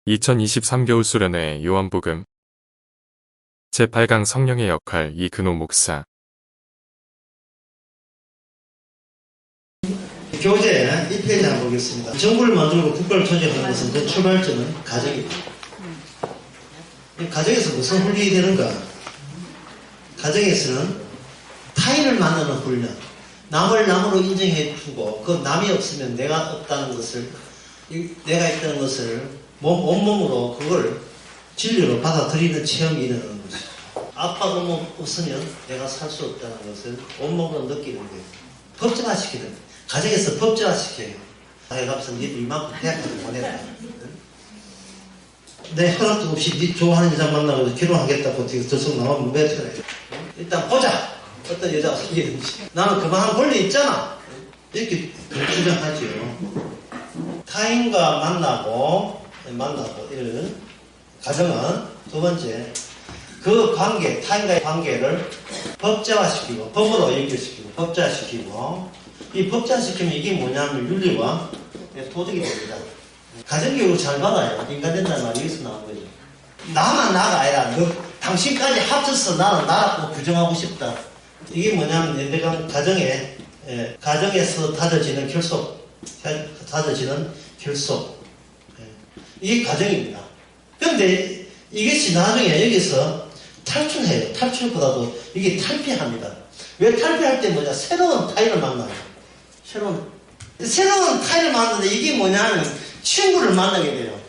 2023 겨울 수련회 요한복음 제8강 성령의 역할 이근호 목사. 교재 1페이지 한번 보겠습니다. 정부를 만들고 국가를 조직하는 것은 그 출발점은 가정입니다. 가정에서 무슨 훈련이 되는가? 가정에서는 타인을 만나는 훈련, 남을 남으로 인정해주고 그 남이 없으면 내가 없다는 것을, 내가 있다는 것을 온몸으로 그걸 진리로 받아들이는 체험이 일어나는 것이죠. 아빠가 없으면 내가 살 수 없다는 것을 온몸으로 느끼는 거예요. 법정화시키는 거예요. 가정에서 법정화시켜요. 해갑선 니들 이만큼 대학까지 보내라. 내 허락도 없이 니 좋아하는 여자 만나고 결혼하겠다고 들썩 나오면 왜 그래? 일단 보자. 어떤 여자가 생기는지. 나는 그만한 권리 있잖아. 이렇게 주장하죠. 타인과 만나고 이런 가정은 두 번째, 그 관계, 타인과의 관계를 법제화시키고, 법으로 연결시키고, 법제화시키고, 이 법제화시키면 이게 뭐냐면 윤리와 도덕이 됩니다. 가정교육을 잘 받아야 인간 된다는 말이 여기서 나온 거죠. 나만 나가 아니라 당신까지 합쳐서 나는 나라고 규정하고 싶다. 이게 뭐냐면 내가 가정에서 다져지는 결속. 이게 가정입니다. 그런데 이것이 나중에 여기서 탈출해요. 탈출보다도 이게 탈피합니다. 왜 탈피할 때 뭐냐? 새로운 타인을 만나요. 새로운 타인을 만나는데 이게 뭐냐면 친구를 만나게 돼요.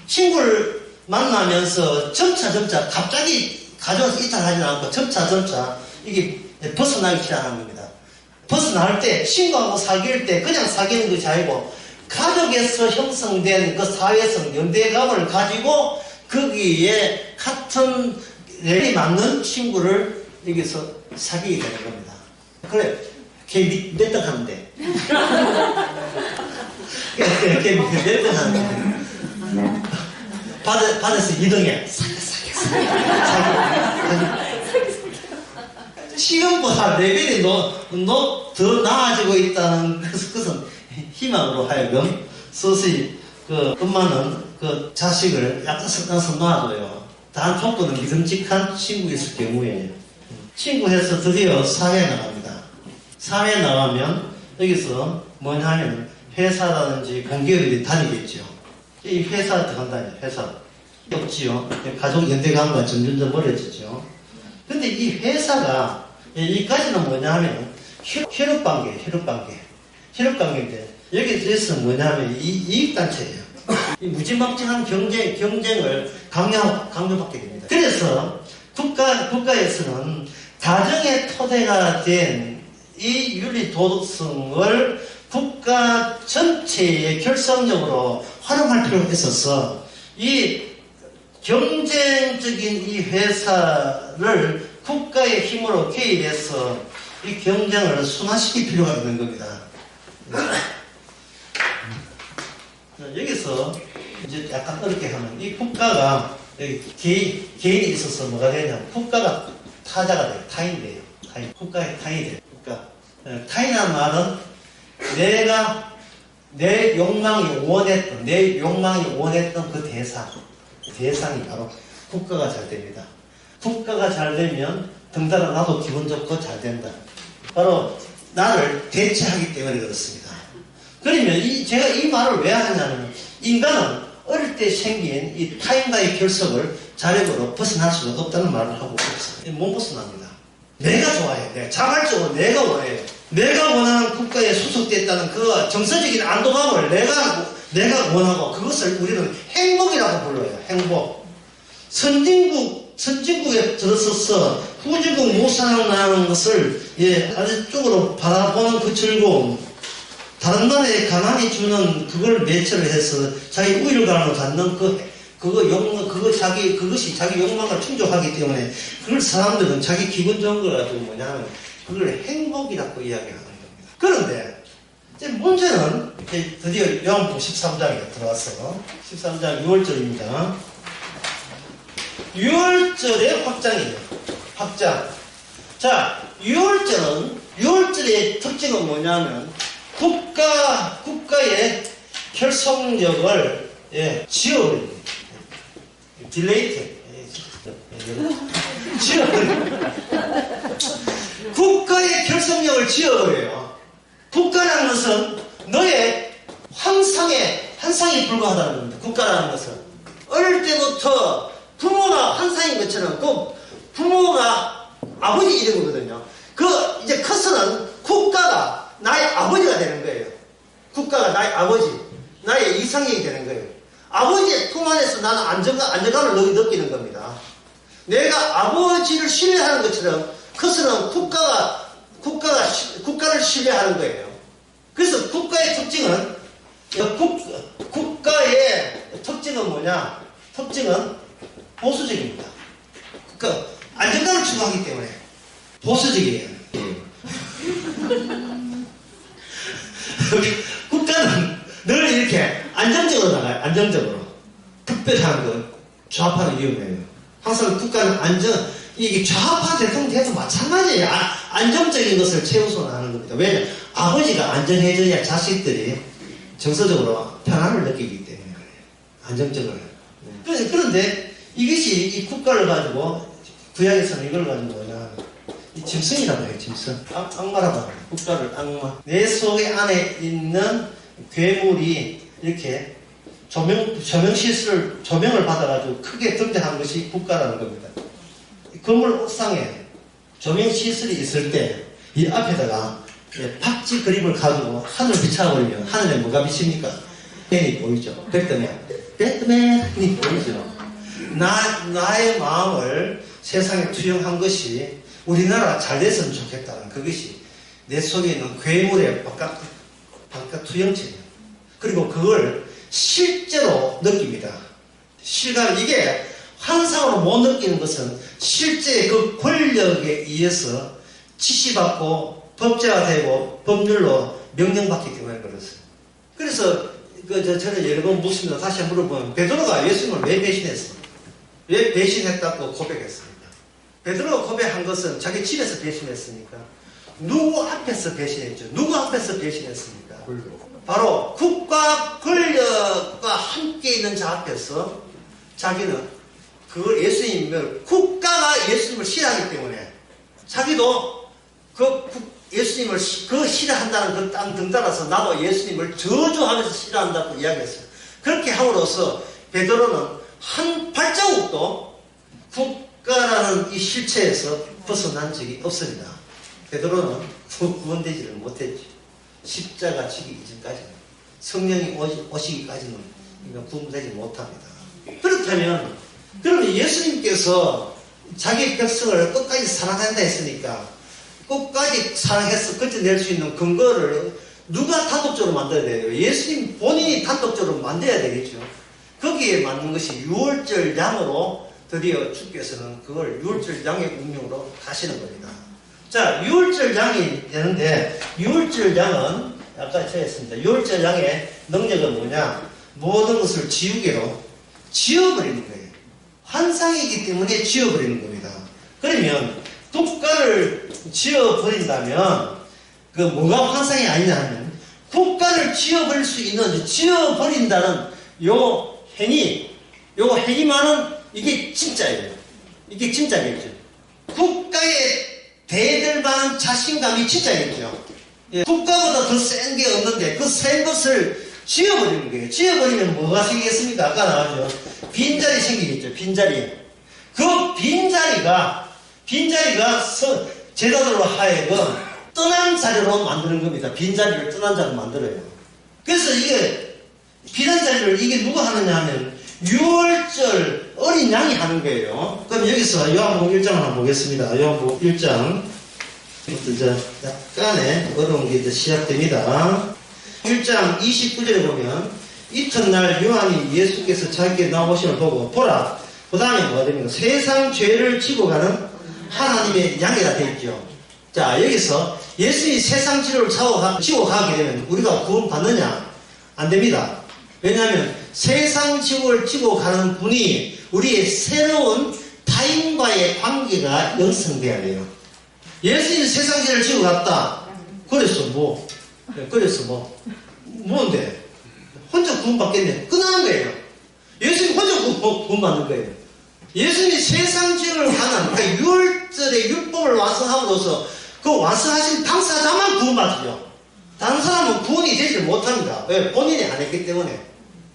친구를 만나면서 점차 갑자기 가정에서 이탈하지 않고 점차 이게 벗어나기 시작하는 겁니다. 벗어날 때 친구하고 사귈 때 그냥 사귀는 것이 아니고 가족에서 형성된 그 사회성 연대감을 가지고 거기에 같은 레벨이 맞는 친구를 여기서 사귀게 되는 겁니다. 그래, 걔 몇 등 하는데? 걔 몇 등 하는데? 받아서 2등이야. 사귀. 시험보다 레벨이 더 나아지고 있다는 것은 희망으로 하여금 서서히 그 엄마는 그 자식을 약간 섞어서 놔둬요. 단 조건은 믿음직한 친구였을 경우에. 친구해서 드디어 사회에 나갑니다. 사회에 나가면 여기서 뭐냐 하면 회사라든지 공기업이 다니겠죠. 이 회사에 들어간다니, 회사. 없지요. 가족 연대감과 점점 멀어지죠. 근데 이 회사가, 여기까지는 뭐냐 하면 혈육관계인데, 여기서 뭐냐 하면 이익단체예요. 이 무지막지한 경쟁을 강요받게 됩니다. 그래서 국가에서는 가정의 토대가 된 이 윤리 도덕성을 국가 전체에 결성적으로 활용할 필요가 있어서 이 경쟁적인 이 회사를 국가의 힘으로 개입해서 이 경쟁을 순화시킬 필요가 있는 겁니다. 여기서 이제 약간 어렵게 하면 이 국가가 개인이 있어서 뭐가 되냐면 국가가 타자가 돼요. 타인이 돼요. 국가의 타인이 돼요. 타인이라는 말은 내 욕망이 원했던 그 대상이 바로 국가가 잘 됩니다. 국가가 잘 되면 덩달아 나도 기분 좋고 잘 된다. 바로 나를 대체하기 때문에 그렇습니다. 그러면 제가 이 말을 왜 하냐면 인간은 어릴 때 생긴 이 타인과의 결속을 자력으로 벗어날 수가 없다는 말을 하고 있어요. 못 벗어납니다. 내가 좋아해요. 자발적으로 내가 원해요. 내가 원하는 국가에 소속됐다는 그 정서적인 안도감을 내가 원하고 그것을 우리는 행복이라고 불러요. 행복. 선진국에 들어서서 후진국 못 살아나는 것을 아래쪽으로 바라보는 그 즐거움, 다른 나라에 가만히 주는 그걸 매체를 해서 자기 우일감을 갖는 그것이 자기 욕망을 충족하기 때문에 그걸 사람들은 자기 기분 좋은 걸 가지고 뭐냐면 그걸 행복이라고 이야기하는 겁니다. 그런데 이제 문제는 드디어 요한복음 13장에 들어와서 13장 6월절입니다. 6월절의 확장이에요. 확장. 자, 6월절의 특징은 뭐냐면 국가의 결속력을 지어버립니다. 딜레이트. 지어버려요. 국가의 결속력을 지어버려요. 국가라는 것은 너의 환상에 불과하다는 겁니다. 국가라는 것은. 어릴 때부터 부모가 환상인 것처럼 그 부모가 아버지 이름이거든요. 이제 커서는 국가가 나의 아버지가 되는 거예요. 국가가 나의 아버지, 나의 이상형이 되는 거예요. 아버지의 품 안에서 나는 안정감을 느끼는 겁니다. 내가 아버지를 신뢰하는 것처럼 커서는 국가를 신뢰하는 거예요. 그래서 국가의 특징은 뭐냐? 특징은 보수적입니다. 그러니까 안정감을 추구하기 때문에 보수적이에요. 국가는 늘 이렇게 안정적으로 나가요. 안정적으로. 특별한 거 좌파는 위험해요. 항상 국가는 이게 좌파 대통령 돼도 마찬가지예요. 안정적인 것을 최우선하는 겁니다. 왜냐? 아버지가 안정해져야 자식들이 정서적으로 편안을 느끼기 때문에 그래요. 안정적으로. 그런데 이것이 이 국가를 가지고 구약에서는 이걸 가지고 뭐냐? 이 짐승이라고 해요. 짐승. 악마라고 해요. 국가를 악마. 내 속에 안에 있는 괴물이 이렇게 조명을 받아가지고 크게 등장한 것이 국가라는 겁니다. 건물 옥상에 조명 시설이 있을 때 이 앞에다가 박쥐 그림을 가지고 하늘을 비춰버리면 하늘에 뭐가 비칩니까? 벤이 보이죠? 배트맨이 보이죠? 나의 마음을 세상에 투영한 것이 우리나라가 잘 됐으면 좋겠다는 그것이 내 속에 있는 괴물의 바깥 투영체예요. 그리고 그걸 실제로 느낍니다. 실감, 이게 환상으로 못 느끼는 것은 실제 그 권력에 의해서 지시받고 법제화되고 법률로 명령받기 때문에 그렇어요. 그래서 저는 여러 번 묻습니다. 다시 한번 물어보면 베드로가 예수님을 왜 배신했어? 왜 배신했다고 고백했습니까? 베드로가 고백한 것은 자기 집에서 배신했으니까 누구 앞에서 배신했죠? 누구 앞에서 배신했습니까? 바로 국가 권력과 함께 있는 자 앞에서 자기는 그걸 국가가 예수님을 싫어하기 때문에 자기도 예수님을 싫어한다는 그 땅 등따라서 나도 예수님을 저주하면서 싫어한다고 이야기했어요. 그렇게 함으로써 베드로는 한 발자국도 국가라는 이 실체에서 벗어난 적이 없습니다. 베드로는 구원되지를 못했죠. 십자가 지기 이전까지는, 성령이 오시기까지는 구원되지 못합니다. 그렇다면 그러면 예수님께서 자기 백성을 끝까지 사랑한다 했으니까 끝까지 사랑해서 끝내낼 수 있는 근거를 누가 단독적으로 만들어야 돼요? 예수님 본인이 단독적으로 만들어야 되겠죠. 거기에 맞는 것이 유월절 양으로 드디어 주께서는 그걸 유월절 양의 운명으로 가시는 겁니다. 자, 유월절 양이 되는데 유월절 양은 아까 제가 했습니다. 유월절 양의 능력은 뭐냐? 모든 것을 지우개로 지워버리는 거예요. 환상이기 때문에 지워버리는 겁니다. 그러면 국가를 지워버린다면 그 뭐가 환상이 아니냐 하면 국가를 지워버릴 수 있는 지워버린다는 요 행위만은 이게 진짜예요. 이게 진짜겠죠. 국가의 대들만 자신감이 진짜겠죠. 예, 국가보다 더 센 게 없는데 그 센 것을 지워버리는 거예요. 지워버리면 뭐가 생기겠습니까? 아까 나왔죠. 빈자리 생기겠죠. 빈자리. 그 빈자리가 제자들로 하여금 떠난 자리로 만드는 겁니다. 빈자리를 떠난 자리로 만들어요. 그래서 이게 비난 자리를 이게 누가 하느냐 하면 유월절 어린 양이 하는 거예요. 그럼 여기서 요한복음 1장 하나 보겠습니다. 요한복음 1장 부터 약간의 어려운 게 이제 시작됩니다. 1장 29절에 보면 이튿날 요한이 예수께서 자기께 나오심을 보고 보라, 그 다음에 뭐가 됩니까? 세상 죄를 지고 가는 하나님의 양이라 되어 있죠. 자, 여기서 예수님이 세상 죄를 지고 가게 되면 우리가 구원 받느냐? 안 됩니다. 왜냐하면 세상 죄를 지고 가는 분이 우리의 새로운 타인과의 관계가 형성돼야 돼요. 예수님이 세상 죄를 지고 갔다. 그래서 뭔데? 혼자 구원 받겠네. 끝나는 거예요. 예수님 혼자 구원받는 거예요. 예수님이 세상 죄를 하는 그러니까 유월절의 율법을 완성함으로써 그 완성하신 당사자만 구원받죠. 다른 사람은 구원이 되지 못합니다. 왜? 본인이 안 했기 때문에.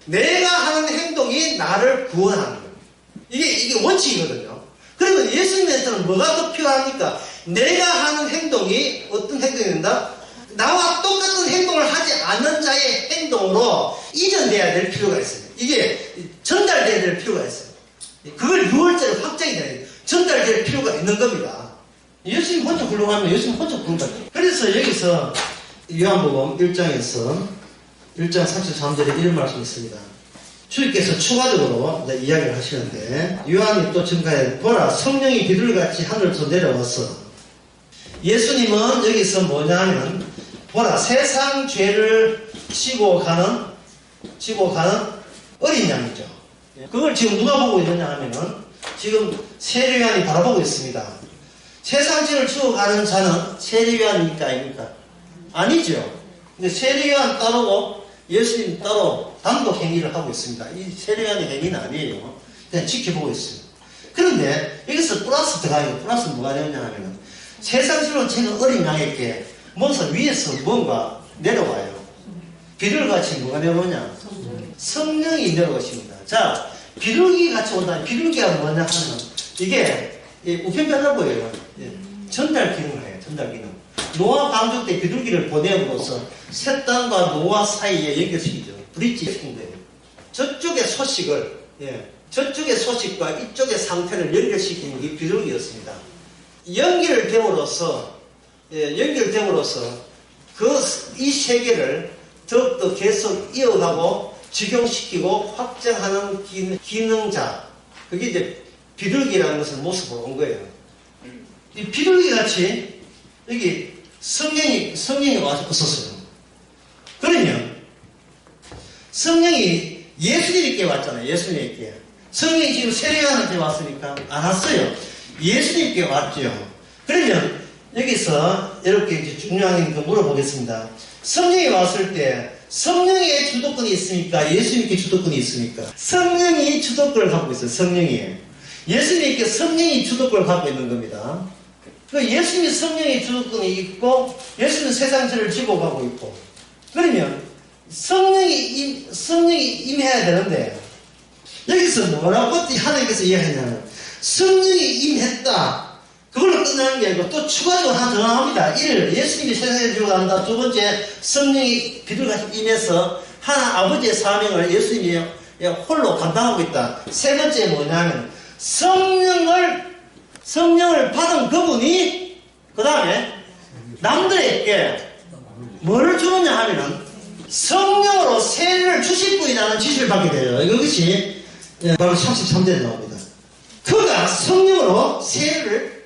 내가 하는 행동이 나를 구원하는 거예요. 이게 원칙이거든요. 그리고 예수님한테는 뭐가 더 필요합니까? 내가 하는 행동이 어떤 행동이 된다? 나와 똑같은 행동을 하지 않는 자의 행동으로 이전돼야 될 필요가 있어요. 이게 전달돼야 될 필요가 있어요. 그걸 6월째로 확정이 돼야 돼요. 전달될 필요가 있는 겁니다. 예수님 혼자 훌륭하면 예수님 혼자 훌륭하다. 그래서 여기서 요한복음 1장에서 1장 33절에 이런 말씀이 있습니다. 주님께서 추가적으로 이야기를 하시는데 요한이 또 증가해 보라 성령이 비둘기같이 하늘에서 내려와서 예수님은 여기서 뭐냐 하면 보라 세상 죄를 지고 가는 어린 양이죠. 그걸 지금 누가 보고 있느냐 하면은 지금 세례요한이 바라보고 있습니다. 세상 죄를 지고 가는 자는 세례요한입니까 아닙니까? 아니죠. 근데 세례요한 따르고 예수님 따로 단독 행위를 하고 있습니다. 이 세례요한의 행위는 아니에요. 그냥 지켜보고 있어요. 그런데 여기서 플러스 들어가요. 플러스 뭐가 되느냐 하면은 세상 죄로 지는 어린 양에게 뭔가 위에서 뭔가 내려와요. 비둘기같이 뭐가 내려오냐? 성령이 내려오십니다. 자, 비둘기같이 온다면 비둘기가 뭐냐 하면 이게 우편편을보예요. 전달 기능을 해요. 전달 기능. 노아 방주 때 비둘기를 보내므로써 새 땅과 노아 사이에 연결시키죠. 브릿지 시킨 거예요. 저쪽의 소식을 저쪽의 소식과 이쪽의 상태를 연결시키는 게 비둘기였습니다. 연결됨으로써 이 세계를 더욱더 계속 이어가고 적용시키고 확장하는 기능자. 그게 이제 비둘기라는 것을 모습으로 온 거예요. 이 비둘기 같이 여기 성령이 와서 없었어요. 그러면 성령이 예수님께 왔잖아요. 예수님께. 성령이 지금 세례요한한테 왔으니까 안 왔어요. 예수님께 왔죠. 그러면 여기서 이렇게 이제 중요한 거 물어보겠습니다. 성령이 왔을 때 성령의 주도권이 있습니까? 예수님께 주도권이 있습니까? 성령이 주도권을 갖고 있어요. 성령이. 예수님께 성령이 주도권을 갖고 있는 겁니다. 그 예수님이 성령의 주도권이 있고 예수님은 세상 죄를 지고 가고 있고 그러면 성령이 임해야 되는데 여기서 뭐라고 하나님께서 이야기하냐면 성령이 임했다. 그걸로 끝나는 게 아니고 또 추가적으로 하나 더 나옵니다. 1. 예수님이 세상에 지고 간다. 2번째 성령이 비둘기같이 임해서 하나 아버지의 사명을 예수님이 홀로 감당하고 있다. 3번째 뭐냐면 성령을 받은 그분이 그 다음에 남들에게 뭐를 주느냐 하면은 성령으로 세례를 주실 분이라는 지시를 받게 돼요. 이것이 바로 33절에 나옵니다. 그가 성령으로 세례를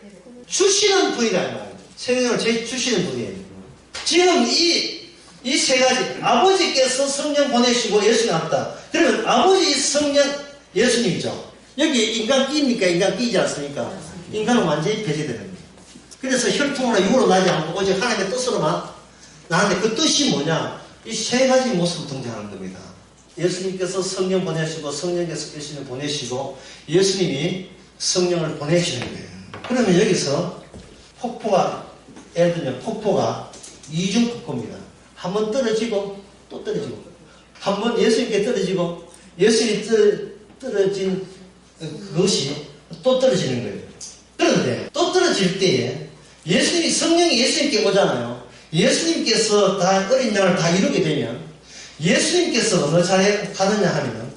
주시는 분이라는 말이에요. 성령을 주시는 분이에요. 지금 이 세 가지 아버지께서 성령 보내시고 예수님 왔다. 그러면 아버지 성령 예수님이죠. 여기 인간 끼입니까? 인간 끼지 않습니까? 인간은 완전히 배제되는 거예요. 그래서 혈통으로 육으로 나지 않고 오직 하나님의 뜻으로만 나는데 그 뜻이 뭐냐? 이 세 가지 모습으로 등장하는 겁니다. 예수님께서 성령 보내시고 성령께서 예수님 보내시고 예수님이 성령을 보내시는 거예요. 그러면 여기서 폭포가 예를 들면 폭포가 이중 폭포입니다. 한 번 떨어지고 또 떨어지고 한 번 예수님께 떨어지고 예수님이 떨어진 그것이 또 떨어지는 거예요. 그런데 또 떨어질 때에 예수님이 성령이 예수님께 오잖아요. 예수님께서 다 어린 양을 다 이루게 되면 예수님께서 어느 자리에 가느냐 하면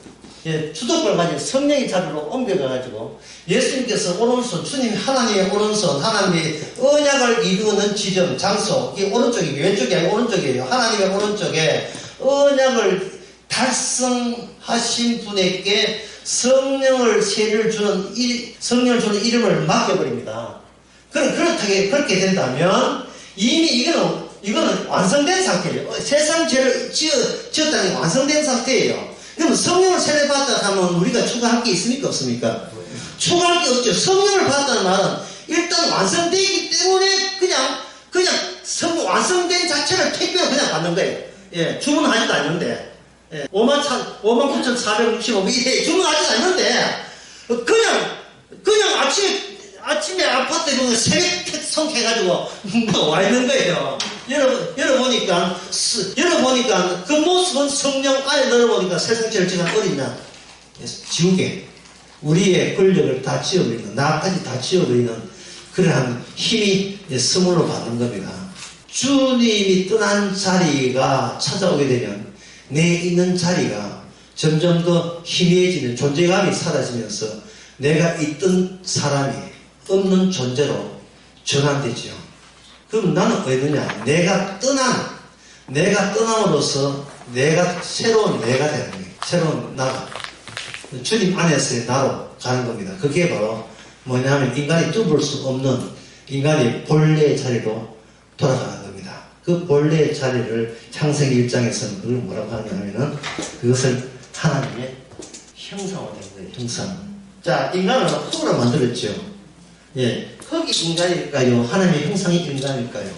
주도권을 가진 성령의 자리로 옮겨가가지고 예수님께서 오른손 주님 하나님의 오른손 하나님의 언약을 이루는 지점 장소 이게 오른쪽이에요. 왼쪽이 아니고 오른쪽이에요. 하나님의 오른쪽에 언약을 달성하신 분에게 성령을 세례를 주는 이름을 맡겨버립니다. 그럼 그렇게 된다면 이미 이거는 완성된 상태예요. 세상 죄를 지었다는 게 완성된 상태예요. 그러면 성령을 세례받았다 하면 우리가 추가할 게 있습니까? 없습니까? 추가할 게 없죠. 성령을 받았다는 말은 일단 완성되기 때문에 그냥 완성된 자체를 택배로 그냥 받는 거예요. 주문하지도 않는데. 59,465 이래 주문하지도 않는데 대부분 새벽 성해가지고 와 있는 거예요. 열어보니까 그 모습은 성령 안에 들어보니까 세상 제일 지난 어린 양 지우개 우리의 권력을 다 지워버리는 나까지 다 지워버리는 그러한 힘이 스물로 받는 겁니다. 주님이 떠난 자리가 찾아오게 되면 내 있는 자리가 점점 더 희미해지는 존재감이 사라지면서 내가 있던 사람이 없는 존재로 전환되죠. 그럼 나는 어디느냐? 내가 떠남으로써 내가 새로운 내가 되는 거예요. 새로운 나가. 주님 안에서의 나로 가는 겁니다. 그게 바로 뭐냐면 인간이 뚫을 수 없는 인간이 본래의 자리로 돌아가는 겁니다. 그 본래의 자리를 창세기 1장에서는 그걸 뭐라고 하냐면은 그것을 하나님의 형상으로 된 거예요. 형상. 자, 인간은 흙으로 만들었죠. 예, 흙이 인간일까요? 하나님의 형상이 인간일까요?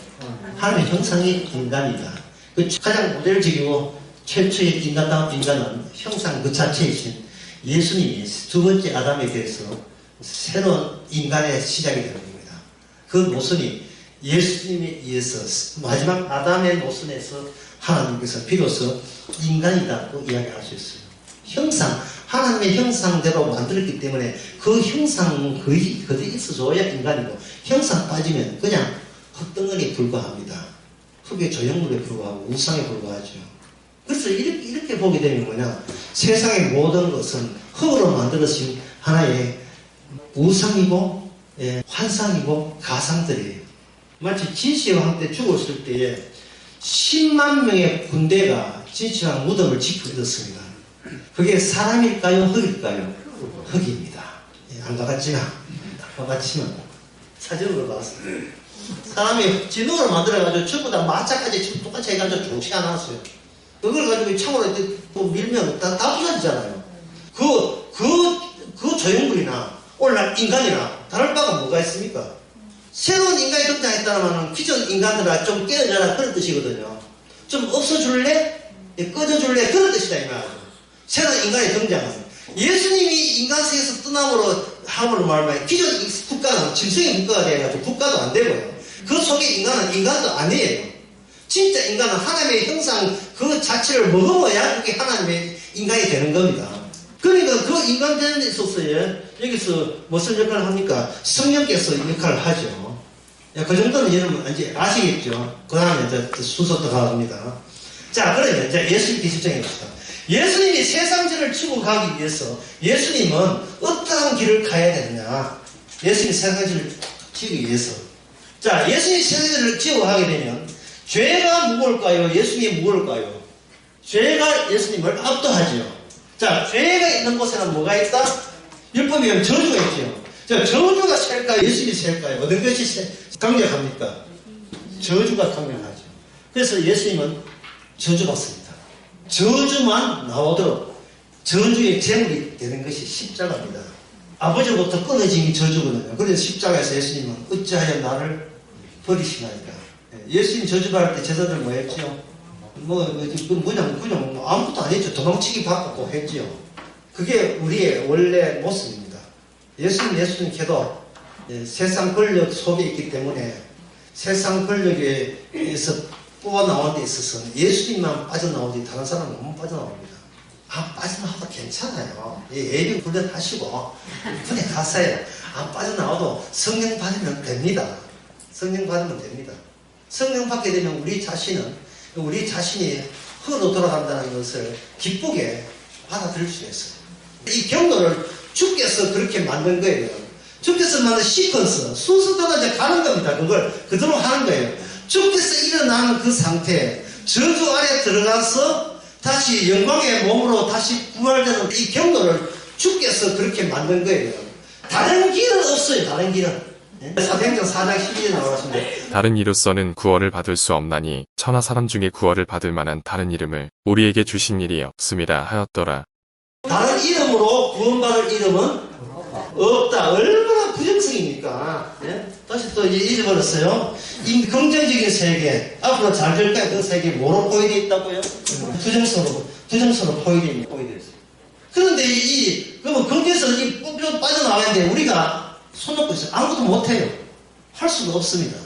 하나님의 형상이 인간이다. 그 가장 모델적이고 최초의 인간다운 인간은 형상 그 자체이신 예수님이 두 번째 아담에 대해서 새로운 인간의 시작이 되는 겁니다. 그 모순이 예수님에 의해서 마지막 아담의 모순에서 하나님께서 비로소 인간이다고 이야기할 수 있어요. 형상, 하나님의 형상대로 만들었기 때문에 그 형상은 그대로 있어줘야 인간이고 형상 빠지면 그냥 흙덩어리에 불과합니다. 흙의 조형물에 불과하고 우상에 불과하죠. 그래서 이렇게 보게 되면 뭐냐, 세상의 모든 것은 흙으로 만들어진 하나의 우상이고 환상이고 가상들이에요. 마치 진시황 때 죽었을 때에 10만 명의 군대가 진시황 무덤을 지켜들었습니다. 그게 사람일까요? 흙일까요? 흙입니다. 안 가봤지만 사진으로 봤습니다. 사람이 진흙으로 만들어가지고 전부 다 마차까지 똑같이 해가지고 좋지 않았어요. 그걸 가지고 창으로 밀면 다 부서지잖아요. 그 조형물이나 오늘날 인간이나 다를 바가 뭐가 있습니까? 새로운 인간이 등장했다면 기존 인간들아 좀 깨어져라 그런 뜻이거든요. 좀 없어줄래? 꺼져줄래? 그런 뜻이다 이 말이죠. 새로운 인간이 등장하는. 예수님이 인간세에서 함으로 말하면 기존 국가는 짐승의 국가가 돼가지고 국가도 안 되고요. 그 속에 인간은 인간도 아니에요. 진짜 인간은 하나님의 형상 그 자체를 먹어야 그게 하나님의 인간이 되는 겁니다. 그러니까 그 인간 되는 데 있어서요, 여기서 무슨 역할을 합니까? 성령께서 역할을 하죠. 그 정도는 여러분 이제 아시겠죠? 그 다음에 이제 순서 또 가봅니다. 자, 그러면 이제 예수님께 집중해 봅시다. 예수님이 세상전을 치고 가기 위해서 예수님은 어떠한 길을 가야 되느냐? 예수님이 세상전을 치기 위해서. 자, 예수님이 세상전을 치고 가게 되면 죄가 무거울까요? 예수님이 무거울까요? 죄가 예수님을 압도하죠. 자, 죄가 있는 곳에는 뭐가 있다? 율법이면 저주가 있죠. 자, 저주가 셀까요? 예수님이 셀까요? 어떤 것이 강력합니까? 저주가 강력하죠. 그래서 예수님은 저주받습니다. 저주만 나오도록 저주의 제물이 되는 것이 십자가입니다. 아버지로부터 끊어진 저주거든요. 그래서 십자가에서 예수님은 어찌하여 나를 버리시나이까. 예수님 저주받을 때 제자들 뭐 했죠? 그냥 아무것도 안 했죠. 도망치기 바꿨고 했죠. 그게 우리의 원래 모습입니다. 예수님 걔도 세상 권력 속에 있기 때문에 세상 권력에서 뽑아나오는 데 있어서는 예수님만 빠져나오지 다른 사람은 못 빠져나옵니다. 빠져나와도 괜찮아요. 예비 훈련하시고 군에 가서요. 빠져나와도 성령 받으면 됩니다. 성령 받으면 됩니다. 성령 받게 되면 우리 자신이 흙으로 돌아간다는 것을 기쁘게 받아들일 수 있어요. 이 경로를 주께서 그렇게 만든 거예요. 주께서 만든 시퀀스, 순서대로 이제 가는 겁니다. 그걸 그대로 하는 거예요. 주께서 일어나는 그 상태, 저주 아래 들어가서 다시 영광의 몸으로 다시 부활되는 이 경로를 주께서 그렇게 만든 거예요. 다른 길은 없어요. 다른 길은. 사도행전 4장 12절에 나왔습니다. 다른 이로서는 구원을 받을 수 없나니 천하 사람 중에 구원을 받을 만한 다른 이름을 우리에게 주신 일이 없음이라 하였더라. 다른 이름으로 구원받을 이름은 없다. 얼마나 부정성입니까? 예? 다시 또 이제 잊어버렸어요. 이 긍정적인 세계, 앞으로 잘 될까요? 그 세계 뭐로 포위되어 있다고요? 부정성으로 포위되어 있어요. 그런데 그러면 거기에서 빠져나와야 돼. 우리가 손 놓고 있어요. 아무것도 못해요. 할 수가 없습니다.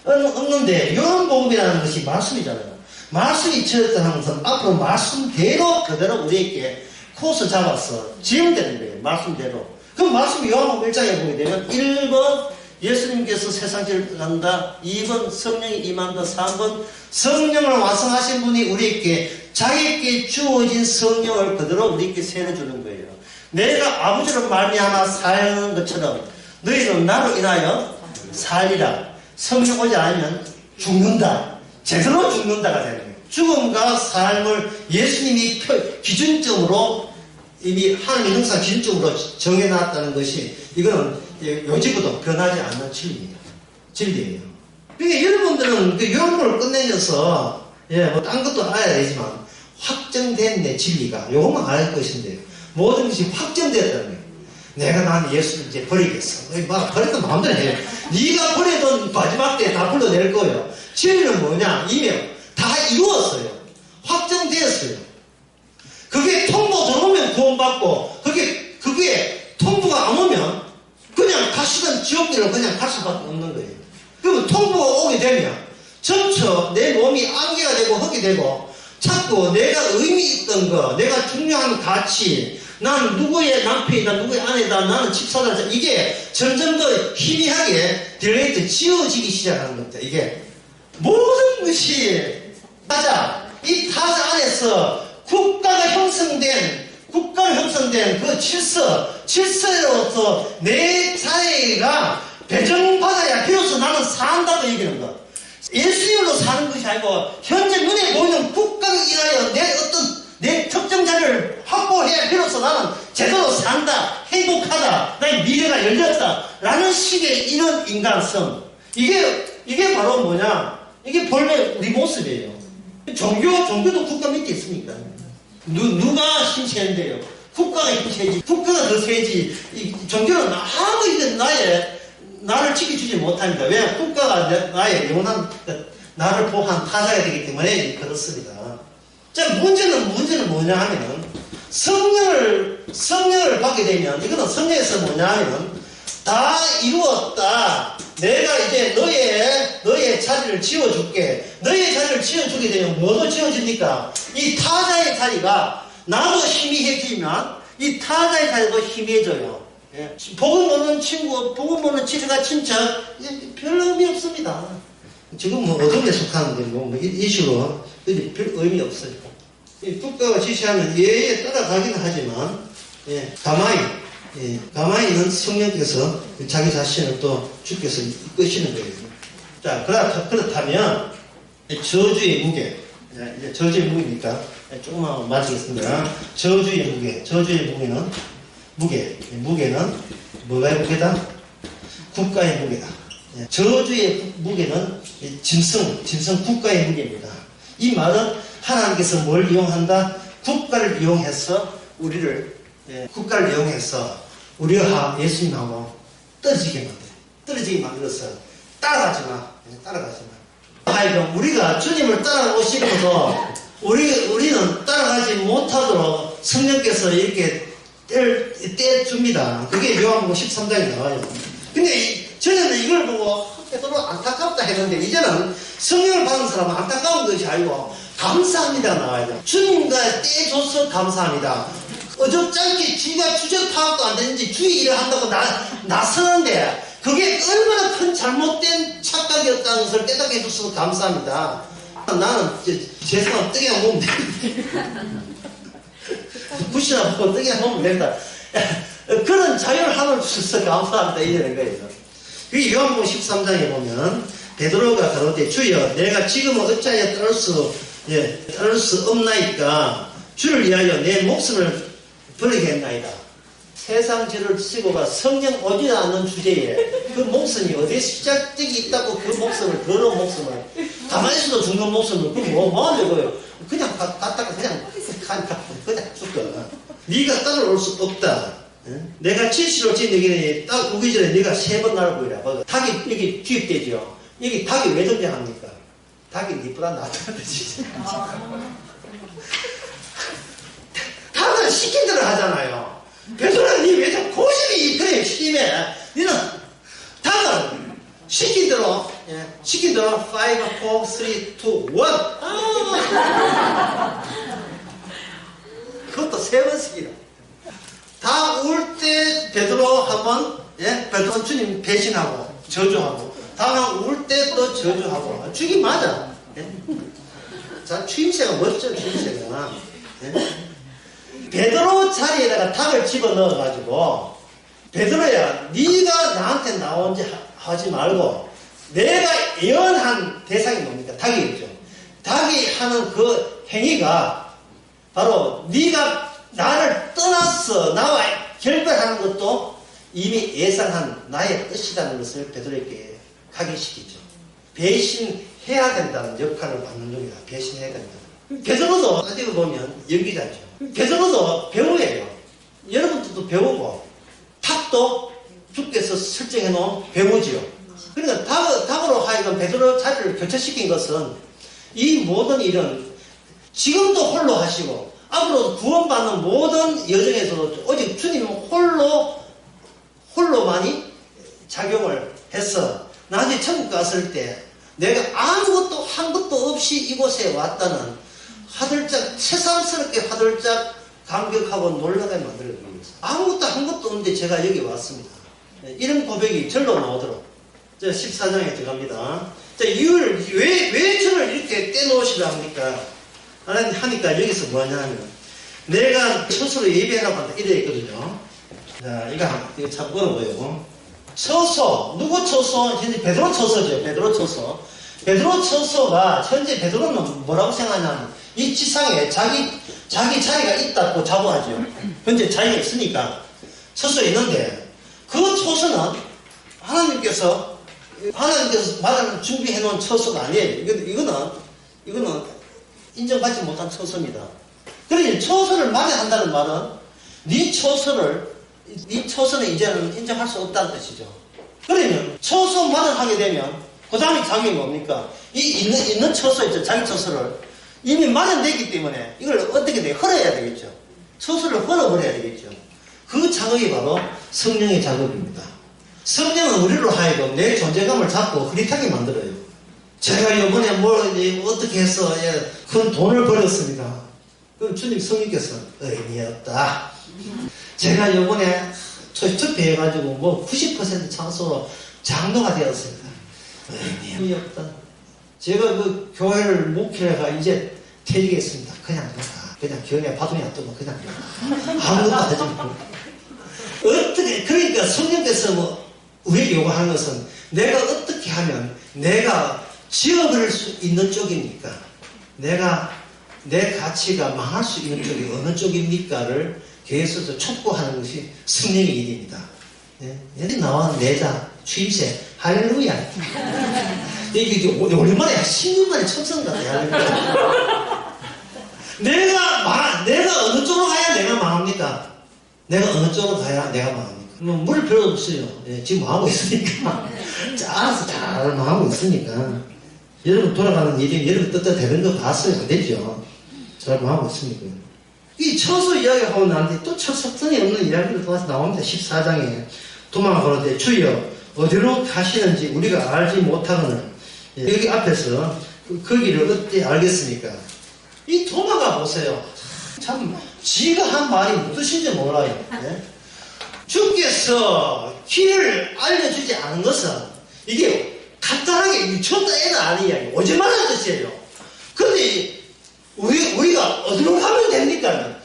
없는데 요한복음이라는 것이 말씀이잖아요. 말씀이 처했다는 것은 앞으로 말씀대로 그대로 우리에게 코스 잡아서 지으면 되는 거예요. 말씀대로. 그럼 말씀이 요한복음 1장에 보게 되면 1번 예수님께서 세상을 간다. 2번 성령이 임한다. 3번 성령을 완성하신 분이 우리에게 자기에게 주어진 성령을 그대로 우리에게 세워주는 거예요. 내가 아버지로 말미암아 사는 것처럼 너희는 나로 인하여 살리라. 성령 오지 않으면 죽는다. 제대로 죽는다가 되는 거예요. 죽음과 삶을 예수님이 기준점으로 이미 하나님의 형상 기준점으로 정해놨다는 것이 이거는 요지부터 변하지 않는 진리예요. 그러니까 여러분들은 그 요한복음을 끝내면서 뭐 딴 것도 알아야 되지만 확정된 내 진리가 요것만 알 것인데요. 모든 것이 확정되었다는 거예요. 내가 난 예수를 이제 버리겠어. 막 버렸던 마음대로 해. 네가 버리던 마지막 때 다 불러낼 거예요. 진리는 뭐냐? 이미 다 이루었어요. 확정되었어요. 그게 통보 들어오면 구원받고 그게 통보가 안 오면 그냥 다시는 지옥길로 그냥 갈 수밖에 없는 거예요. 그러면 통보가 오게 되면 점차 내 몸이 안개가 되고 흙이 되고 자꾸 내가 의미 있던 거, 내가 중요한 가치, 나는 누구의 남편이다, 누구의 아내다, 나는 집사다, 이게 점점 더 희미하게 딜레이트 지어지기 시작하는 겁니다. 이게 모든 것이 이 타자 안에서 국가가 형성된 그 질서로서 내 자해가 배정받아야 비로소 나는 산다고 얘기하는 거. 예수님으로 사는 것이 아니고 현재 눈에 보이는 국가를 인하여 내 특정 자리를 확보해야 비로소 나는 제대로 산다, 행복하다, 나의 미래가 열렸다 라는 식의 이런 인간성. 이게 바로 뭐냐? 이게 본래 우리 모습이에요. 종교도 국가 밑에 있습니까? 누가 힘세는데요? 국가가 힘세지. 국가가 더 세지. 종교는 아무 이든 나를 지켜주지 못합니다. 왜? 국가가 나의 영원한 나를 보호한 타자가 되기 때문에 그렇습니다. 자, 문제는 뭐냐 하면 성령을 받게 되면 이거는 성령에서 뭐냐 하면 다 이루었다. 내가 이제 너의 자리를 지어줄게. 너의 자리를 지어주게 되면 뭐도 지어집니까? 이 타자의 자리가 나도 희미해지면 이 타자의 자리도 희미해져요. 예. 복음 없는 친구, 복음 없는 지주가 친척, 별 의미 없습니다. 지금 뭐 어둠에 속하는데 이 식으로 별 의미 없어요. 이 국가가 지시하면 예에 따라가긴 하지만 가만히는 성령께서 자기 자신을 또 주께서 이끄시는 거예요. 자, 그렇다면 저주의 무게, 이제 저주의 무게니까 조금만 맞추겠습니다. 저주의 무게는 뭐가의 무게다? 국가의 무게다. 저주의 무게는 짐승 국가의 무게입니다. 이 말은 하나님께서 뭘 이용한다? 국가를 이용해서 우리가 예수님하고 떨어지게 만들어서 따라가지 마. 하여간 우리가 주님을 따라오시면서 우리는 따라가지 못하도록 성령께서 이렇게 떼줍니다. 그게 요한복음 13장에 나와요. 근데 전에는 이걸 보고 베드로 안타깝다 했는데 이제는 성령을 받은 사람은 안타까운 것이 아니고 감사합니다 나와요. 주님과 떼줘서 감사합니다. 어저짧게 지가 주적 파악도 안 되는지 주의 일을 한다고 나서는데 그게 얼마나 큰 잘못된 착각이었다는 것을 깨닫게 해줘서 감사합니다. 나는 죄송하면 뜨개나 보면 된다. 굿이나 보고 뜨개나 보면 된다. 그런 자유를 하늘 주셔서 감사합니다. 이러는 거예요. 그 요한복음 13장에 보면 베드로가 가로되 주여 내가 지금은 어찌하여 따를 수 없나이까 주를 위하여 내 목숨을 버리겠나이다. 세상 죄를 지고가 성령 오지 않는 주제에 그 목숨이 어디에 시작되기 있다고 그 목숨을, 더러운 목숨을, 가만히 있어도 죽는 목숨을, 뭐 하려고요? 그냥 갔다가 그냥 죽어. 네가 따라올 수 없다. 내가 진실로 진에게 딱 오기 전에 네가 3번 나를 보이라. 닭이 여기 투입되죠. 여기 닭이 왜 등장합니까? 닭이 니보다 낫다든지. 닭은 시킨 대로 하잖아요. 베드로는 니 왜 좀 고집이 그래, 시키면. 니는 닭은 시킨 5, 4, 3, 2, 1. 그것도 3번씩이라. 다 울 때 베드로 한번, 예? 베드로 주님 배신하고, 저주하고, 다음 울 때 또 저주하고. 죽이 맞아. 예? 자, 추임새가 멋져, 추임새가. 예? 베드로 자리에다가 닭을 집어넣어가지고, 베드로야, 네가 나한테 나온지 하지 말고, 내가 예언한 대상이 뭡니까? 닭이겠죠. 닭이 하는 그 행위가 바로 네가 나를 떠나서 나와 결별하는 것도 이미 예상한 나의 뜻이라는 것을 베드로에게 각인시키죠. 배신해야 된다는 역할을 받는 중이다. 배신해야 된다. 베드로도 어떻게 보면 연기자죠. 베드로도 배우예요. 여러분들도 배우고 닭도 주께서 설정해 놓은 배우지요. 그러니까 닭으로 하여금 베드로 자리를 교체시킨 것은 이 모든 일은 지금도 홀로 하시고 앞으로 구원받는 모든 여정에서도 오직 주님은 홀로만이 작용을 해서 나중에 천국 갔을 때 내가 아무것도 한 것도 없이 이곳에 왔다는 화들짝 새삼스럽게 화들짝 감격하고 놀라게 만들어드리고 있어요. 아무것도 한 것도 없는데 제가 여기 왔습니다. 이런 고백이 절로 나오도록 14장에 들어갑니다. 자, 왜 저를 이렇게 떼놓으시려 합니까? 하니까 여기서 뭐 하냐면 내가 처소로 예배하라고 한다 이래 있거든요. 자, 이거 참 어려워요. 처소, 누구 처소? 현재 베드로 처소죠. 베드로 처소. 베드로 처소가 현재 베드로는 뭐라고 생각하냐면 이 지상에 자기 자리가 있다고 자부하죠. 현재 자리가 있으니까 처소에 있는데 그 처소는 하나님께서 말하는 준비해 놓은 처소가 아니에요. 이거는 인정받지 못한 처소입니다. 그러니 처소를 맞이한다는 말은 네 처소는 이제는 인정할 수 없다는 뜻이죠. 그러면 처소 맞이하게 되면 그 다음에 작용이 뭡니까? 있는 처소 있죠. 자기 처소를 이미 마련되기 때문에 이걸 어떻게 돼? 헐어야 되겠죠. 처소를 헐어버려야 되겠죠. 그 작업이 바로 성령의 작업입니다. 성령은 우리로 하여금 내 존재감을 잡고 흐릿하게 만들어요. 제가 이번에 어떻게 해서 큰 돈을 벌었습니다. 그럼 주님 성령께서 의미 없다. 제가 이번에 투표해가지고 90% 찬스로 장로가 되었습니다. 의미 없다. 제가 그 교회를 목회가 이제 퇴직했습니다. 그냥 교회 바둑이 뜨고 그냥 아무것도 하지 말고. 어떻게 그러니까 성령께서 우리에게 요구하는 것은 내가 어떻게 하면 내가 지어버릴 수 있는 쪽입니까? 내가 내 가치가 망할 수 있는 쪽이 어느 쪽입니까를 교회에서 촉구하는 것이 성령의 일입니다. 여기 나와 내자 추임새 할렐루야. 이게 오랜만에 10년 만에 첨성 같아요. 내가 어느 쪽으로 가야 내가 망합니까? 내가 어느 쪽으로 가야 내가 망합니까? 물을 필요 없어요. 지금 망하고 있으니까. 알아서 잘 망하고 있으니까. 여러분 돌아가는 일이 여러분 뜻대로 되는 거 봤어요. 안 되죠. 잘 망하고 있으니까. 이 처소 이야기하고 나는데 또 석선이 없는 이야기를 통해서 나옵니다. 14장에 도망가는데 주여 어디로 가시는지 우리가 알지 못하거늘 여기 앞에서 그 길을 어떻게 알겠습니까? 이 도망가 보세요. 참 지가 한 말이 무엇인지 몰라요. 주께서 길을 알려주지 않은 것은 이게 간단하게 미쳤다 애는 아닌 이야기 오지 말라는 뜻이에요. 근데 우리가 어디로 가면 됩니까?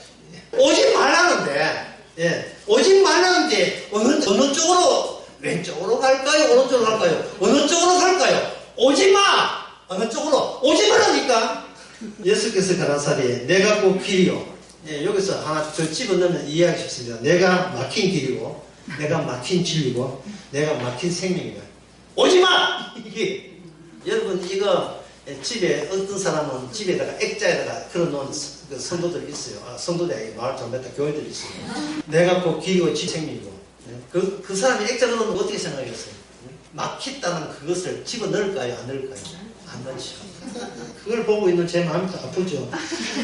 오지 말라는데 오지 말라는데 어느 쪽으로 왼쪽으로 갈까요? 오른쪽으로 갈까요? 어느 쪽으로 갈까요? 오지 마! 어느 쪽으로? 오지 말라니까. 예수께서 가라사리에 내가 꼭 길이요. 여기서 하나 더 집어넣으면 이해하기 쉽습니다. 내가 막힌 길이고 내가 막힌 진리고 내가 막힌 생명이다. 오지 마! 이게 여러분 이거 집에 어떤 사람은 집에다가 액자에다가 걸어놓은 그 성도들이 있어요. 성도들이 아니고 마을 전배타 교회들이 있어요. 내가 꼭 길이고 지생명이고 그 사람이 액자 걸어놓은 거 어떻게 생각했어요? 막혔다는 그것을 집어넣을까요? 안 넣을까요? 안 넣죠. 그걸 보고 있는 제 마음이 또 아프죠.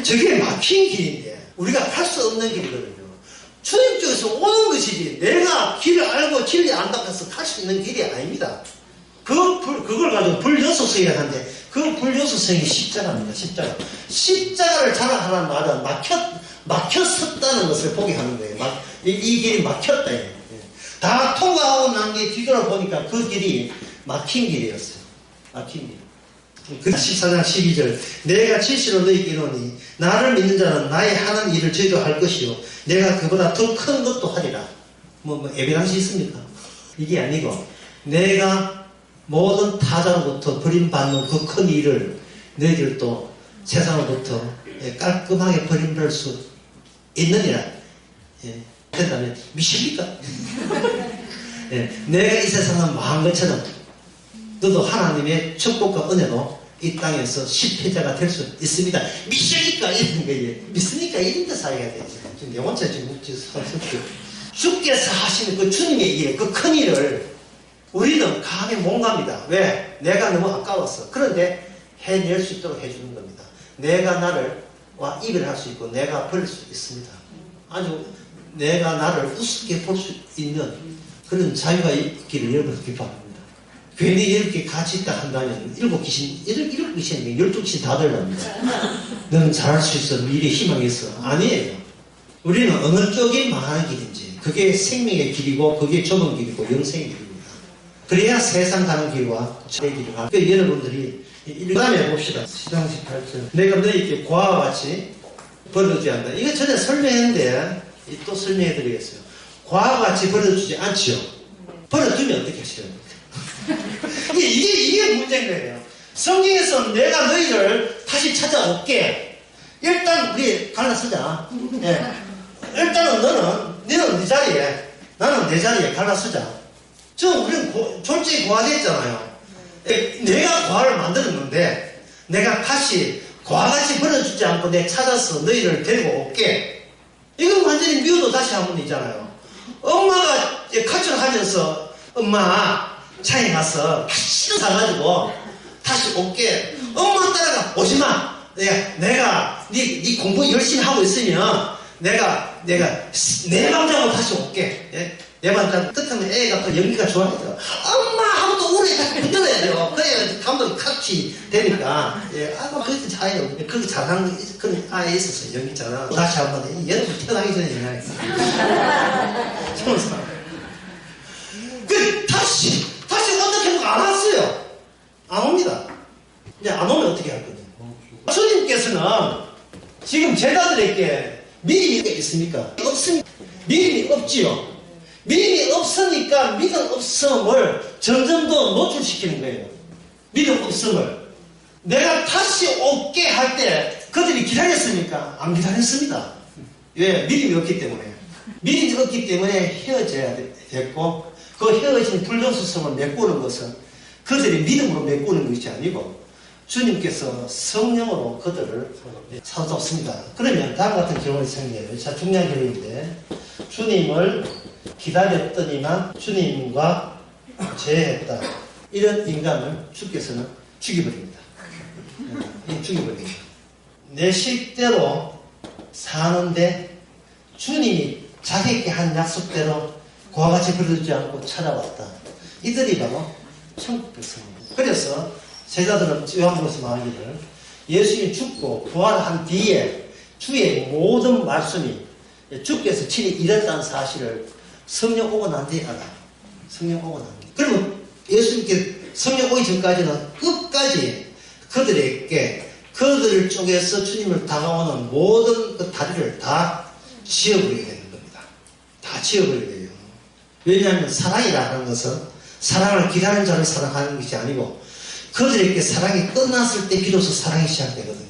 저게 막힌 길인데 우리가 할 수 없는 길이거든요. 주님 쪽에서 오는 것이지 내가 길을 알고 진리 안다고 해서 갈 수 있는 길이 아닙니다. 그걸 가지고 불요소성이라고 하는데, 그 불요소성이 십자가입니다. 십자가를 자랑하는 말은 막혔었다는 것을 보게 하는 거예요. 이 길이 막혔다. 다 통과하고 난 게 뒤돌아보니까 그 길이 막힌 길이었어요. 막힌 길. 그 14장 12절 내가 진실로 너희에게 이르노니 나를 믿는 자는 나의 하는 일을 저희도 할 것이요 내가 그보다 더 큰 것도 하리라. 에비랑시 있습니까? 이게 아니고 내가 모든 타자로부터 버림받는 그 큰 일을 너희들도 세상으로부터 깔끔하게 버림받을 수 있느니라. 그다음에 미십니까? 내가 이 세상을 망한 것처럼 너도 하나님의 축복과 은혜로 이 땅에서 실패자가 될 수 있습니다. 믿습니까? 이런 거예요. 믿습니까? 이런 데서 해야 되죠. 지금 내 혼자 지금 주께서 하시는 그 주님의 일, 그 큰 일을 우리는 감히 못 갑니다. 왜? 내가 너무 아까웠어. 그런데 해낼 수 있도록 해주는 겁니다. 내가 나를 이별할 수 있고 내가 버릴 수 있습니다. 아주 내가 나를 우습게 볼 수 있는 그런 자유가 있기를 여러분 기뻐합니다. 괜히 이렇게 같이 있다 한다면 일곱 귀신이 12귀신 다 들랍니다. 너는 잘할 수 있어. 미래에 희망이 있어. 아니에요. 우리는 어느 쪽이 망하는 길인지 그게 생명의 길이고 그게 좁은 길이고 영생의 길입니다. 그래야 세상 가는 길과 제 길을 가는 그 여러분들이 그 다음에 봅시다. 10장 18절 내가 너희에게 고아와 같이 버려주지 않는다. 이거 전에 설명했는데 또 설명해 드리겠어요. 고아와 같이 버려주지 않지요. 버려두면 어떻게 하시려고 이게 문제인 거예요. 성경에서 내가 너희를 다시 찾아올게. 일단 우리 갈라쓰자. 일단은 너는 네 자리에 나는 내 자리에 갈라쓰자. 우리는 졸지에 고아됐잖아요. 내가 고아를 만들었는데 내가 다시 고아같이 버려주지 않고 내가 찾아서 너희를 데리고 올게. 이건 완전히 미워도 다시 한번 있잖아요. 엄마가 가출하면서 엄마 차에 가서 다시 사가지고 다시 올게. 엄마 따라가 오지마. 내가 네 공부 열심히 하고 있으면 내가 내 맘 잡고 다시 올게. 내 맘 잡고 끝하면 애가 또 연기가 좋아하더라고. 엄마 하고 또 우리 자꾸 붙들어야 돼요. 그래야 감독이 같이 되니까. 그것도 잘해요. 그렇게 잘하는 그런 아이 있었어요. 연기 잘하고. 다시 한번 여러분 태어나기 전에 전화했어요. 좋은 사람. 다시 어떻게 해도 안 왔어요. 안 옵니다. 이제 안 오면 어떻게 할 거냐. 주님께서는 지금 제자들에게 믿음이 있습니까? 없습니다. 믿음이 없지요. 믿음이 없으니까 믿음 없음을 점점 더 노출시키는 거예요. 믿음 없음을. 내가 다시 올게 할 때 그들이 기다렸습니까? 안 기다렸습니다. 왜? 믿음이 없기 때문에. 믿음이 없기 때문에 헤어져야 됐고 그 헤어진 불륜수성을 메꾸는 것은 그들이 믿음으로 메꾸는 것이 아니고 주님께서 성령으로 그들을 사로잡습니다. 그러면 다음 같은 경우를 생겨요. 자, 중요한 경우인데 주님을 기다렸더니만 주님과 재했다. 이런 인간을 주께서는 죽여버립니다. 죽여버립니다. 내 식대로 사는데 주님이 자기에게 한 약속대로 그와 같이 버려두지 않고 찾아왔다. 이들이 바로 천국 백성입니다. 그래서 제자들은 요한복음에서 말하기를 예수님이 죽고 부활한 뒤에 주의 모든 말씀이 주께서 친히 이랬다는 사실을 성령 오고 난 뒤에 알아요. 성령 오고 난 뒤에. 그러면 예수님께 성령 오기 전까지는 끝까지 그들에게 그들 쪽에서 주님을 다가오는 모든 그 다리를 다 지어버리게 되는 겁니다. 다 지어버리게 돼요. 왜냐하면 사랑이라는 것은 사랑을 기다리는 자를 사랑하는 것이 아니고 그들에게 사랑이 끝났을 때 비로소 사랑이 시작되거든요.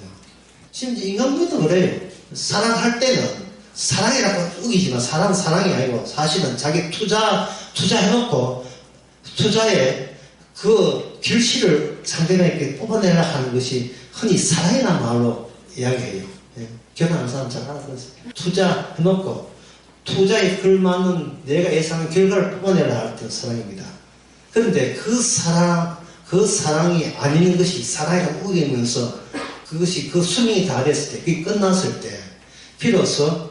심지어 인간들도 그래요. 사랑할 때는 사랑이라고 우기지만 사랑이 아니고 사실은 자기 투자해놓고 투자에 그 결실을 상대방에게 뽑아내려 하는 것이 흔히 사랑이라는 말로 이야기해요. 결혼하는 사람 잘 알아들었어요. 투자해놓고 투자에 걸맞는 내가 예상한 결과를 뽑아내려 할 때 사랑입니다. 그런데 그 사랑이 아닌 것이 사랑이라고 우기면서 그것이 그 수명이 다 됐을 때, 그게 끝났을 때, 비로소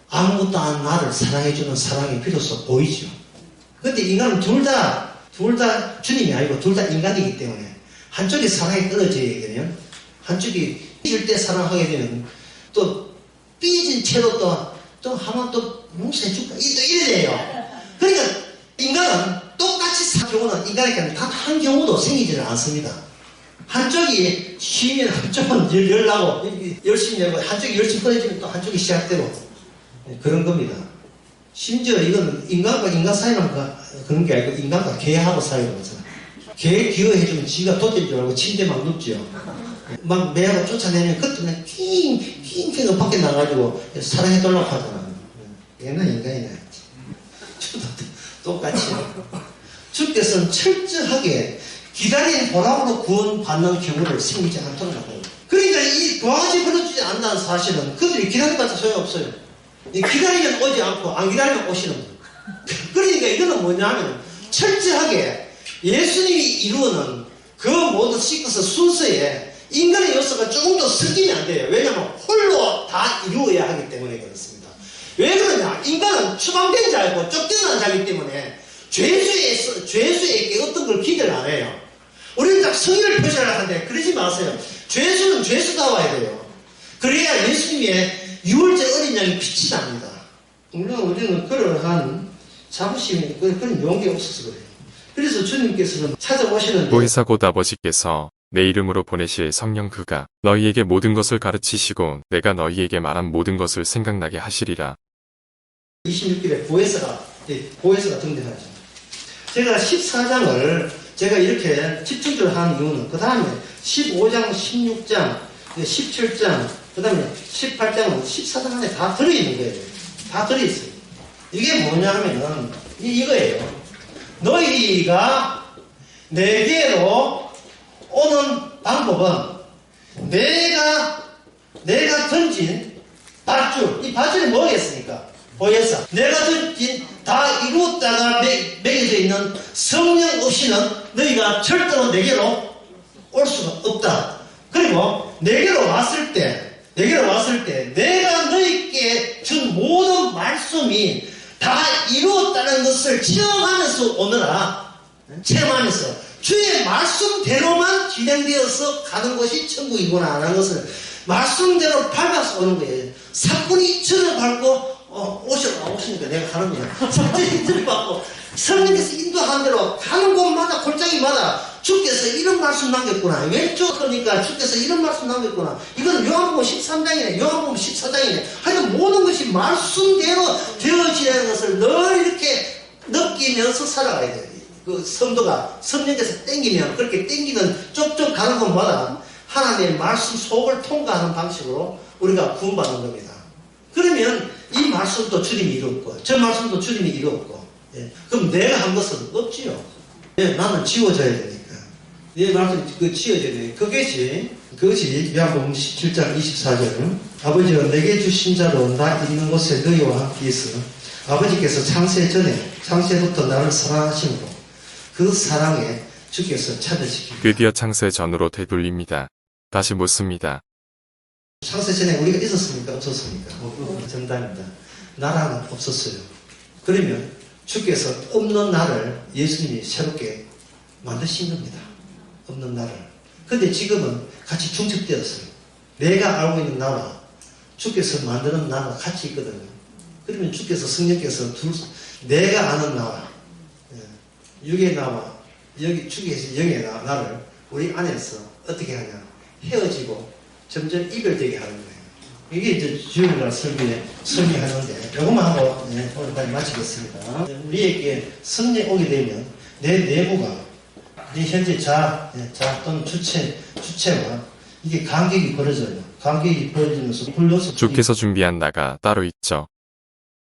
아무것도 안 나를 사랑해주는 사랑이 비로소 보이죠. 근데 인간은 둘 다 둘 다 주님이 아니고 둘 다 인간이기 때문에 한쪽이 사랑에 끊어져야 되면 한쪽이 삐질 때 사랑하게 되면 또 삐진 채로 또 하면 또 용서해줄까? 또 이래 돼요. 그러니까 인간은 똑같이 산 경우는 인간에게는 단 한 경우도 생기지를 않습니다. 한쪽이 쉬면 한쪽은 열나고 열심히 내고 한쪽이 열심히 끊어지면 또 한쪽이 시작되고 그런 겁니다. 심지어 이건 인간과 인간 사이는 그런 게 아니고 인간과 개하고 사이는 거잖아요. 개 기어해주면 지가 돋을 줄 알고 침대 막 눕죠. 막 매하고 쫓아내면 그때는 킹킹 밖에 나가지고 사랑해달라고 하잖아. 얘는 인간이네. 저도 똑같이. 주께서는 철저하게 기다린 보람으로 구원받는 경우를 생기지 않도록 하고. 그러니까 이 도화지 벌어주지 않는다는 사실은 그들이 기다려봤자 소용없어요. 기다리면 오지 않고 안 기다리면 오시는 거예요. 그러니까 이거는 뭐냐면 철저하게 예수님이 이루는 그 모든 시커스 순서에 인간의 요소가 조금 더 섞이면 안 돼요. 왜냐하면 홀로 다 이루어야 하기 때문에 그렇습니다. 왜 그러냐? 인간은 추방된 자이고 쫓겨난 자이기 때문에 죄수에게 어떤 걸 기대를 안 해요. 우리는 딱 성의를 표시하려 하는데 그러지 마세요. 죄수는 죄수다워야 돼요. 그래야 예수님의 유월절 어린 양이 빛이 납니다. 물론 우리는 그러한 자부심이 그런 용기가 없어서 그래요. 그래서 주님께서는 찾아오시는데 보혜사 곧 아버지께서 내 이름으로 보내실 성령 그가 너희에게 모든 것을 가르치시고 내가 너희에게 말한 모든 것을 생각나게 하시리라. 26일에 보혜사가 등장하죠. 제가 14장을 제가 이렇게 집중적으로 하는 이유는 그 다음에 15장, 16장, 17장, 그 다음에 18장은 14장 안에 다 들어있는 거예요. 다 들어있어요. 이게 뭐냐 하면은 이거예요. 너희가 내게로 오는 방법은 내가 던진 밧줄, 이 밧줄이 뭐겠습니까? 보혜사. 내가 던진 다 이루었다가 매겨져 있는 성령 없이는 너희가 절대로 내게로 올 수가 없다. 그리고 내게로 왔을 때 내가 너희께 준 모든 말씀이 다 이루었다는 것을 체험하면서 오느라 체험하면서 주의 말씀대로만 진행되어서 가는 것이 천국이구나 하는 것을 말씀대로 밟아서 오는 거예요. 사건이 저를 밟고 오시니까 내가 가는 거야. 사건이 저를 밟고 성령께서 인도한 대로 가는 곳마다 골짜기마다 주께서 이런 말씀 남겼구나. 왼쪽 그러니까 주께서 이런 말씀 남겼구나. 이건 요한복음 13장이네. 요한복음 14장이네. 하여튼 모든 것이 말씀대로 되어지는 것을 늘 이렇게 느끼면서 살아가야 돼요. 그 성도가 성령께서 땡기면 그렇게 땡기는 쪽쪽 가는 곳마다 하나님의 말씀 속을 통과하는 방식으로 우리가 구원받는 겁니다. 그러면 이 말씀도 주님이 이루었고 저 말씀도 주님이 이루었고 그럼 내가 한 것은 없지요. 나는 지워져야 되니까. 내 말씀 지워져야 돼. 그것이 요한복음 17장 24절 아버지가 내게 주신 자로 나 있는 곳에 너희와 함께 있어 아버지께서 창세부터 나를 사랑하심으로 그 사랑에 주께서 찾으시기 드디어 창세 전으로 되돌립니다. 다시 묻습니다. 창세 전에 우리가 있었습니까? 없었습니까? 정답입니다. 나라는 없었어요. 그러면 주께서 없는 나를 예수님이 새롭게 만드신 겁니다. 없는 나를. 근데 지금은 같이 중첩되었어요. 내가 알고 있는 나와 주께서 만드는 나와 같이 있거든요. 그러면 주께서 성령께서 내가 아는 나와 육의 나와 여기 주께서 영의 나를 우리 안에서 어떻게 하냐 헤어지고 점점 이별되게 하는 거예요. 이게 이제 주일날 설명하는데 요것만 하고 오늘까지 마치겠습니다. 우리에게 성령 오게 되면 내 내부가 내 현재 자 또는 주체와 이게 간격이 벌어져요. 간격이 벌어지면서 홀려서 주께서 준비한 나가 따로 있죠.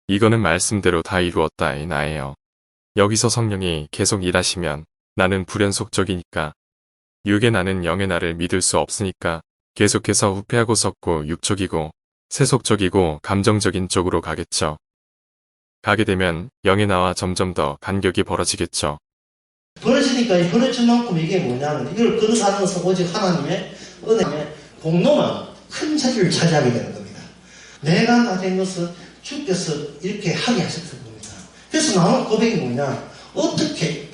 이거는 말씀대로 다 이루었다의 나예요. 여기서 성령이 계속 일하시면 나는 불연속적이니까 육의 나는 영의 나를 믿을 수 없으니까 계속해서 후패하고 섰고 육적이고 세속적이고 감정적인 쪽으로 가겠죠. 가게 되면 영의 나와 점점 더 간격이 벌어지겠죠. 벌어지니까 이 벌어진 만큼 이게 뭐냐면 이걸 건너가는 것은 오직 하나님의 은혜의 공로만 큰 자리를 차지하게 되는 겁니다. 내가 나 된 것은 주께서 이렇게 하게 하셨던 겁니다. 그래서 나오는 고백이 뭐냐 어떻게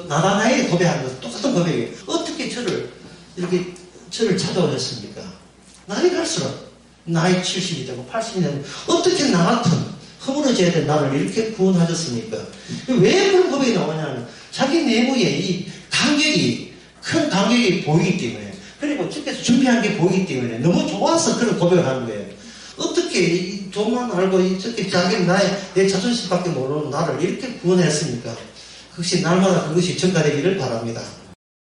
나다나에게 고백한 것 똑같은 고백이에요. 어떻게 저를 찾아오셨습니까? 나이 갈수록 나이 70이 되고 80이 되고 어떻게 나 같은 허물어져야 될 나를 이렇게 구원하셨습니까? 왜 그런 고백이 나오냐면 자기 내부에 이 간격이 큰 간격이 보이기 때문에 그리고 주께서 준비한 게 보이기 때문에 너무 좋아서 그런 고백을 하는 거예요. 어떻게 이 돈만 알고 이렇게 자기는 내 자존심밖에 모르는 나를 이렇게 구원했습니까? 그것이 날마다 그것이 전가되기를 바랍니다.